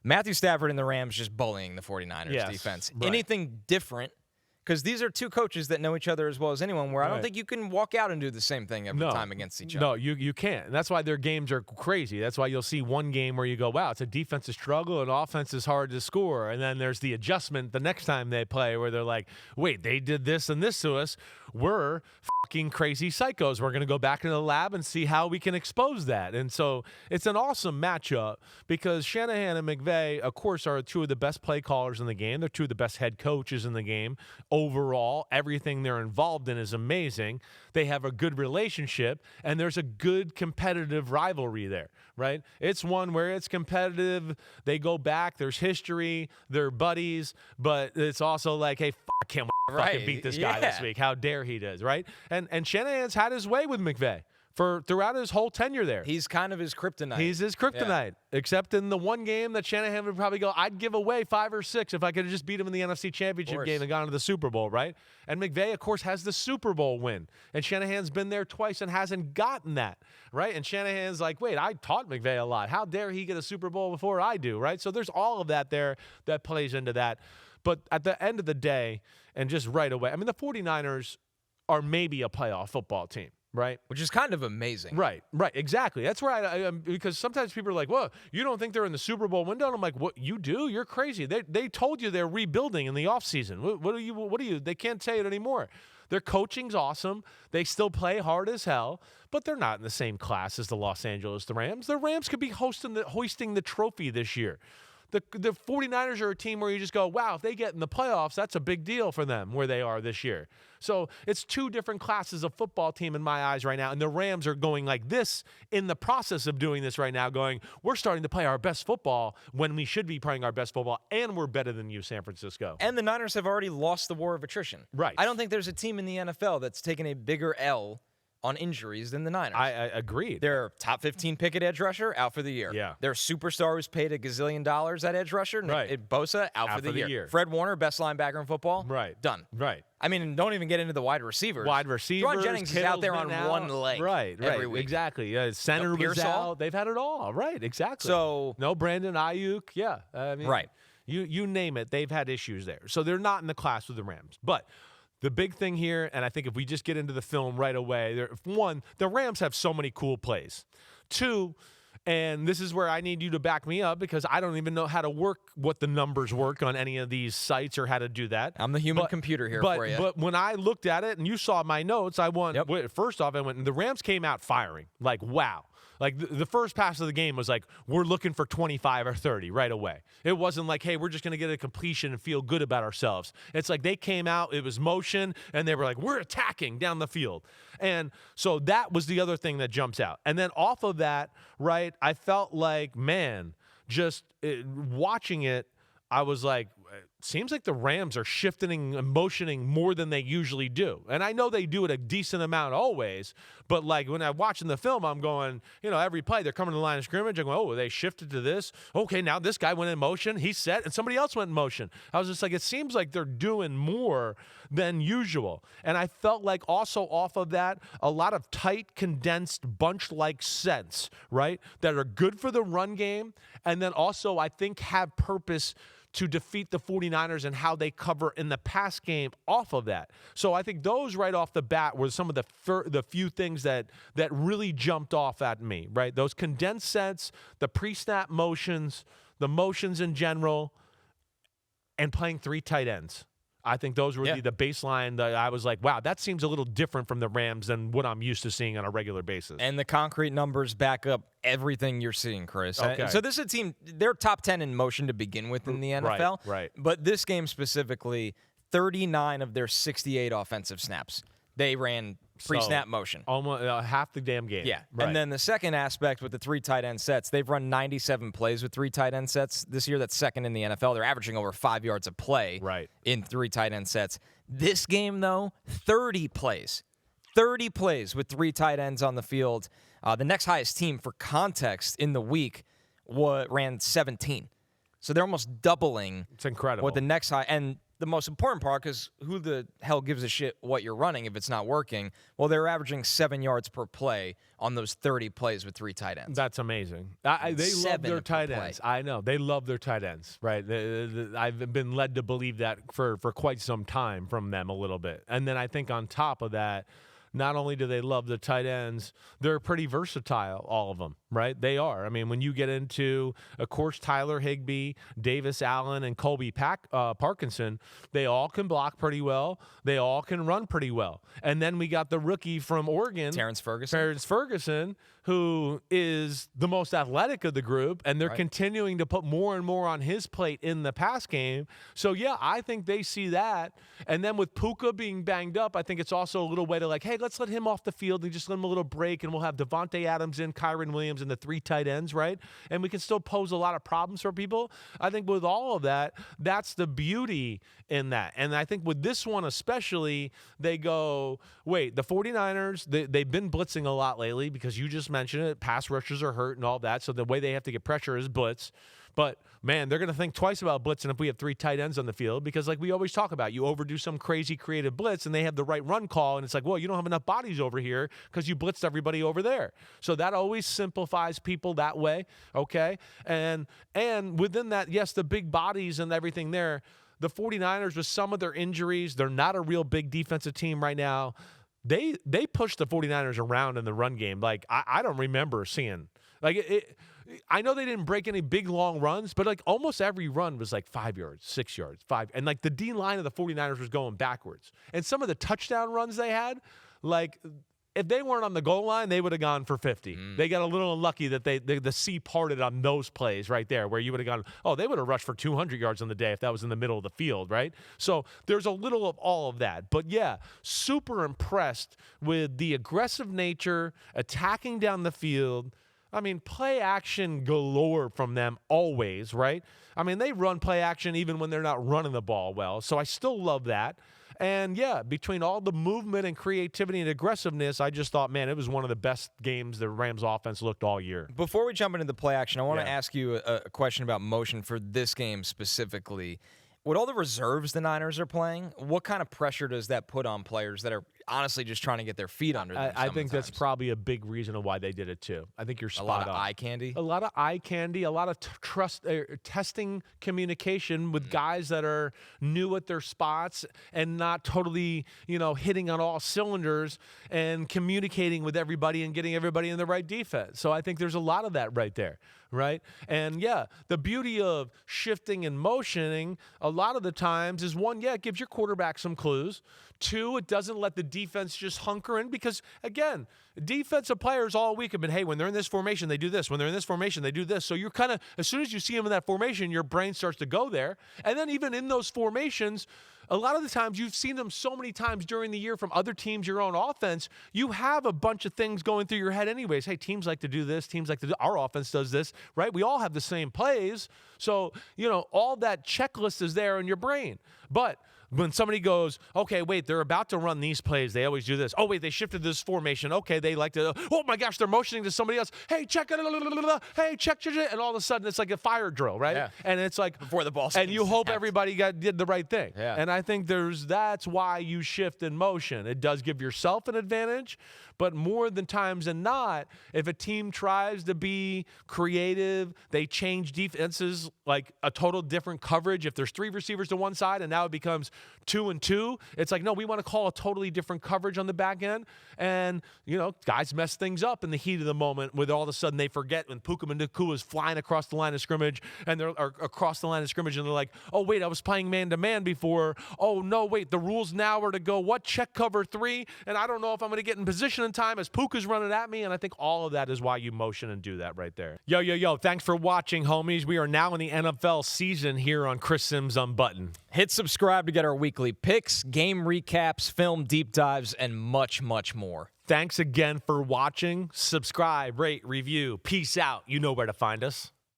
Matthew Stafford and the Rams just bullying the 49ers defense. Right. Anything different? Because these are two coaches that know each other as well as anyone, where I don't think you can walk out and do the same thing every time against each other. No, you can't. And that's why their games are crazy. That's why you'll see one game where you go, wow, it's a defensive struggle and offense is hard to score. And then there's the adjustment the next time they play where they're like, wait, they did this and this to us. We're fucking crazy psychos. We're going to go back into the lab and see how we can expose that. And so it's an awesome matchup because Shanahan and McVay, of course, are two of the best play callers in the game. They're two of the best head coaches in the game. Overall, everything they're involved in is amazing. They have a good relationship, and there's a good competitive rivalry there, right? It's one where it's competitive. They go back. There's history. They're buddies, but it's also like, hey, I can't fucking beat this guy this week. How dare he does, right? And Shanahan's had his way with McVay throughout his whole tenure there. He's kind of his kryptonite. He's his kryptonite, except in the one game that Shanahan would probably go, I'd give away 5 or 6 if I could have just beat him in the NFC Championship game and gone to the Super Bowl, right? And McVay, of course, has the Super Bowl win. And Shanahan's been there twice and hasn't gotten that, right? And Shanahan's like, wait, I taught McVay a lot. How dare he get a Super Bowl before I do, right? So there's all of that there that plays into that. But at the end of the day, and just right away, I mean, the 49ers are maybe a playoff football team. Right. Which is kind of amazing. Right. Exactly. That's where because sometimes people are like, well, you don't think they're in the Super Bowl window? And I'm like, what, you do? You're crazy. They told you they're rebuilding in the offseason. What are you? They can't say it anymore. Their coaching's awesome. They still play hard as hell, but they're not in the same class as the Los Angeles Rams. The Rams could be hoisting the trophy this year. The 49ers are a team where you just go, wow, if they get in the playoffs, that's a big deal for them where they are this year. So it's two different classes of football team in my eyes right now. And the Rams are going like this in the process of doing this right now, going, we're starting to play our best football when we should be playing our best football, and we're better than you, San Francisco. And the Niners have already lost the war of attrition. Right. I don't think there's a team in the NFL that's taken a bigger L on injuries than the Niners. I agree. Their top 15 pick at edge rusher, out for the year. Yeah. Their superstar who's paid $1 gazillion at edge rusher, Right. Bosa, out for the year. Fred Warner, best linebacker in football. Right. Done. Right. I mean, don't even get into the wide receivers. Juwan Jennings is out there on one leg every week. Exactly. Center was out. They've had it all. Right, exactly. So no Brandon Ayuk. Yeah. I mean, right. You name it, they've had issues there. So they're not in the class with the Rams. But the big thing here, and I think if we just get into the film right away, one, the Rams have so many cool plays. 2, and this is where I need you to back me up because I don't even know how to work what the numbers work on any of these sites or how to do that. I'm the human computer here for you. But when I looked at it and you saw my notes, first off, the Rams came out firing. Like, wow. Like, the first pass of the game was like, we're looking for 25 or 30 right away. It wasn't like, hey, we're just going to get a completion and feel good about ourselves. It's like they came out, it was motion, and they were like, we're attacking down the field. And so that was the other thing that jumps out. And then off of that, right, I felt like, man, watching it, I was like, it seems like the Rams are shifting and motioning more than they usually do. And I know they do it a decent amount always, but like when I'm watching the film, I'm going, every play, they're coming to the line of scrimmage. I'm going, oh, they shifted to this. Okay, now this guy went in motion. He's set, and somebody else went in motion. I was just like, it seems like they're doing more than usual. And I felt like also off of that, a lot of tight, condensed, bunch-like sets, right, that are good for the run game, and then also I think have purpose to defeat the 49ers and how they cover in the pass game off of that. So I think those right off the bat were some of the few things that really jumped off at me, right? Those condensed sets, the pre-snap motions, the motions in general, and playing 3 tight ends. I think those were the baseline that I was like, wow, that seems a little different from the Rams than what I'm used to seeing on a regular basis. And the concrete numbers back up everything you're seeing, Chris. Okay. So this is a team, they're top 10 in motion to begin with in the NFL. Right. But this game specifically, 39 of their 68 offensive snaps, they ran pre-snap motion. Almost half the damn game. Yeah. Right. And then the second aspect with the 3 tight end sets, they've run 97 plays with 3 tight end sets this year. That's second in the NFL. They're averaging over 5 yards a play in 3 tight end sets. This game, though, 30 plays. 30 plays with 3 tight ends on the field. The next highest team, for context, in the week ran 17. So they're almost doubling. It's incredible. What the next high, and the most important part, because who the hell gives a shit what you're running if it's not working? Well, they're averaging 7 yards per play on those 30 plays with 3 tight ends. That's amazing. They love their tight ends. I know. They love their tight ends, right? I've been led to believe that for quite some time from them a little bit. And then I think on top of that, not only do they love the tight ends, they're pretty versatile, all of them, right? They are. I mean, when you get into, of course, Tyler Higbee, Davis Allen, and Colby Parkinson, they all can block pretty well. They all can run pretty well. And then we got the rookie from Oregon, Terrence Ferguson, who is the most athletic of the group, and they're continuing to put more and more on his plate in the pass game. So, yeah, I think they see that. And then with Puka being banged up, I think it's also a little way to like, hey, let's let him off the field and just let him a little break, and we'll have Devontae Adams in, Kyron Williams, and the 3 tight ends, right? And we can still pose a lot of problems for people. I think with all of that, that's the beauty in that. And I think with this one especially, they go, wait, the 49ers, they've been blitzing a lot lately because you just mentioned it. Pass rushers are hurt and all that. So the way they have to get pressure is blitz. But, man, they're going to think twice about blitzing if we have 3 tight ends on the field because, like we always talk about, you overdo some crazy creative blitz and they have the right run call, and it's like, well, you don't have enough bodies over here because you blitzed everybody over there. So that always simplifies people that way, okay? And within that, yes, the big bodies and everything there, the 49ers, with some of their injuries, they're not a real big defensive team right now. They pushed the 49ers around in the run game. Like, I don't remember seeing. Like, I know they didn't break any big, long runs, but, like, almost every run was, like, 5 yards, 6 yards, 5. And, like, the D-line of the 49ers was going backwards. And some of the touchdown runs they had, like, if they weren't on the goal line, they would have gone for 50. They got a little unlucky that the sea parted on those plays right there where you would have gone, they would have rushed for 200 yards on the day if that was in the middle of the field, right? So there's a little of all of that. But, yeah, super impressed with the aggressive nature, attacking down the field. I mean, play action galore from them always, right? I mean, they run play action even when they're not running the ball well. So I still love that. And, yeah, between all the movement and creativity and aggressiveness, I just thought, man, it was one of the best games the Rams offense looked all year. Before we jump into the play action, I want to ask you a question about motion for this game specifically. With all the reserves the Niners are playing, what kind of pressure does that put on players that are honestly just trying to get their feet under them? I think that's probably a big reason of why they did it too. I think you're spot on. A lot of eye candy? A lot of eye candy, a lot of testing communication with guys that are new at their spots and not totally, hitting on all cylinders and communicating with everybody and getting everybody in the right defense. So I think there's a lot of that right there. Right? And, yeah, the beauty of shifting and motioning a lot of the times is, one, it gives your quarterback some clues. 2, it doesn't let the defense just hunker in because, again, defensive players all week have been, hey, when they're in this formation, they do this. When they're in this formation, they do this. So you're kind of, as soon as you see them in that formation, your brain starts to go there. And then even in those formations, a lot of the times you've seen them so many times during the year from other teams, your own offense, you have a bunch of things going through your head anyways. Hey, teams like to do this. Teams like to do, our offense does this, right? We all have the same plays. So, all that checklist is there in your brain. But when somebody goes, okay, wait, they're about to run these plays. They always do this. Oh, wait, they shifted this formation. Okay, they like to, oh, my gosh, they're motioning to somebody else. Hey, check it. Hey, check. And all of a sudden, it's like a fire drill, right? Yeah. And it's like. Before the ball and you hope everybody did the right thing. Yeah. And I think that's why you shift in motion. It does give yourself an advantage. But more than times than not, if a team tries to be creative, they change defenses like a total different coverage. If there's 3 receivers to one side and now it becomes 2 and 2, it's like, no, we want to call a totally different coverage on the back end. And, guys mess things up in the heat of the moment with all of a sudden they forget when Puka Nacua is flying across the line of scrimmage and they're across the line of scrimmage and they're like, oh, wait, I was playing man-to-man before. Oh, no, wait, the rules now are to go, check cover 3, and I don't know if I'm going to get in position in time as Puka's running at me, and I think all of that is why you motion and do that right there. Yo, thanks for watching, homies. We are now in the NFL season here on Chris Simms Unbuttoned. Hit subscribe to get our weekly picks, game recaps, film deep dives, and much, much more. Thanks again for watching. Subscribe, rate, review. Peace out. You know where to find us.